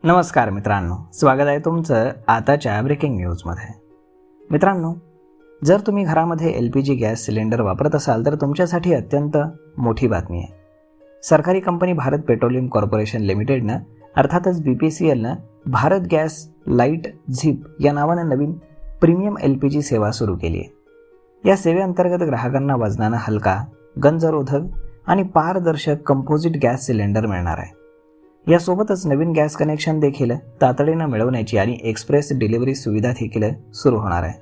नमस्कार मित्रांनो, स्वागत आहे तुमचं आताच्या ब्रेकिंग न्यूजमध्ये. मित्रांनो, जर तुम्ही घरामध्ये LPG गॅस सिलेंडर वापरत असाल तर तुमच्यासाठी अत्यंत मोठी बातमी आहे. सरकारी कंपनी भारत पेट्रोलियम कॉर्पोरेशन लिमिटेडनं अर्थातच BPCLनं भारत गॅस लाईट झिप या नावानं नवीन प्रीमियम LPG सेवा सुरू केली आहे. या सेवेअंतर्गत ग्राहकांना वजनानं हलका, गंजरोधक आणि पारदर्शक कंपोजिट गॅस सिलेंडर मिळणार आहे. यासोबतच नवीन गॅस कनेक्शन देखील तातडीनं मिळवण्याची आणि एक्सप्रेस डिलिव्हरी सुविधा देखील सुरू होणार आहे.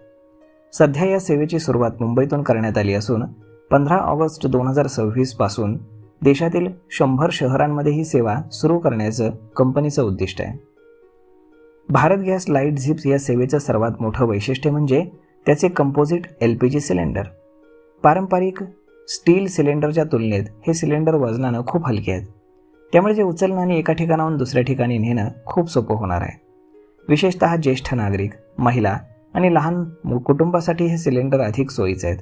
सध्या या सेवेची सुरुवात मुंबईतून करण्यात आली असून 15 ऑगस्ट 2026 पासून देशातील 100 शहरांमध्ये ही सेवा सुरू करण्याचं कंपनीचं उद्दिष्ट आहे. भारत गॅस लाईट झिप्स या सेवेचं सर्वात मोठं वैशिष्ट्य म्हणजे त्याचे कंपोजिट LPG सिलेंडर. पारंपरिक स्टील सिलेंडरच्या तुलनेत हे सिलेंडर वजनानं खूप हलके आहेत. त्यामुळे जे उचलणं आणि एका ठिकाणाहून दुसऱ्या ठिकाणी नेणं खूप सोपं होणार आहे. विशेषतः ज्येष्ठ नागरिक, महिला आणि लहान कुटुंबासाठी हे सिलेंडर अधिक सोयीचे आहेत.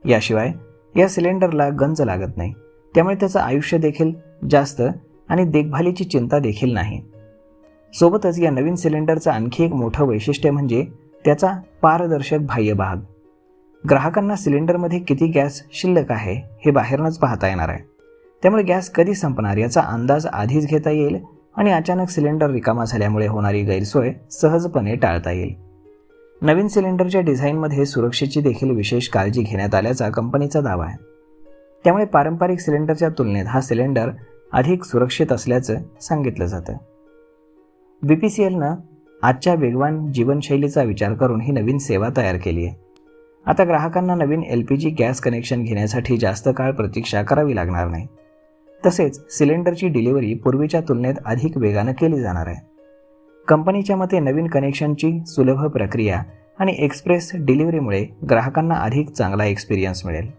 याशिवाय या सिलेंडरला गंज लागत नाही, त्यामुळे त्याचं आयुष्य देखील जास्त आणि देखभालीची चिंता देखील नाही. सोबतच या नवीन सिलेंडरचं आणखी एक मोठं वैशिष्ट्य म्हणजे त्याचा पारदर्शक बाह्य भाग. ग्राहकांना सिलेंडरमध्ये किती गॅस शिल्लक आहे हे बाहेरनंच पाहता येणार आहे. त्यामुळे गॅस कधी संपणार याचा अंदाज आधीच घेता येईल आणि अचानक सिलेंडर रिकामा झाल्यामुळे होणारी गैरसोय सहजपणे टाळता येईल. नवीन सिलेंडरच्या डिझाईनमध्ये सुरक्षेची देखील विशेष काळजी घेण्यात आल्याचा कंपनीचा दावा आहे. त्यामुळे पारंपरिक सिलेंडरच्या तुलनेत हा सिलेंडर अधिक सुरक्षित असल्याचं सांगितलं जातं. BPCLनं आजच्या वेगवान जीवनशैलीचा विचार करून ही नवीन सेवा तयार केली आहे. आता ग्राहकांना नवीन LPG गॅस कनेक्शन घेण्यासाठी जास्त काळ प्रतीक्षा करावी लागणार नाही. तसेच सिलेंडरची डिलिव्हरी पूर्वीच्या तुलनेत अधिक वेगानं केली जाणार आहे. कंपनीच्या मते नवीन कनेक्शनची सुलभ प्रक्रिया आणि एक्सप्रेस डिलिव्हरीमुळे ग्राहकांना अधिक चांगला एक्सपिरियन्स मिळेल.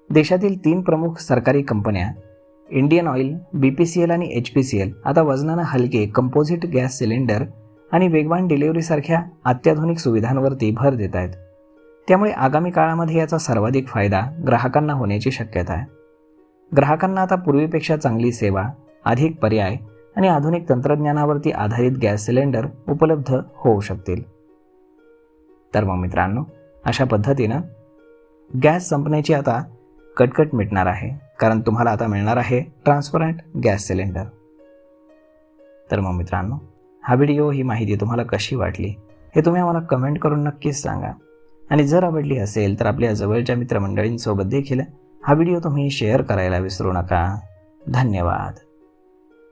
देशातील 3 प्रमुख सरकारी कंपन्या इंडियन ऑइल, BPCL आणि HPCL आता वजनानं हलके कंपोजिट गॅस सिलेंडर आणि वेगवान डिलिव्हरीसारख्या अत्याधुनिक सुविधांवरती भर देत आहेत. त्यामुळे आगामी काळामध्ये याचा सर्वाधिक फायदा ग्राहकांना होण्याची शक्यता आहे. ग्राहकांना आता पूर्वीपेक्षा चांगली सेवा, अधिक पर्याय आणि आधुनिक तंत्रज्ञानावरती आधारित गॅस सिलेंडर उपलब्ध होऊ शकतील. तर मग मित्रांनो, अशा पद्धतीनं गॅस संपण्याची आता कटकट मिटणार आहे, कारण तुम्हाला आता मिळणार आहे ट्रान्सपरंट गॅस सिलेंडर. तर मग मित्रांनो, हा व्हिडिओ, ही माहिती तुम्हाला कशी वाटली हे तुम्ही आम्हाला कमेंट करून नक्कीच सांगा. आणि जर आवडली असेल तर आपल्या जवळच्या मित्रमंडळींसोबत देखील हा व्हिडिओ तुम्ही शेअर करायला विसरू नका. धन्यवाद.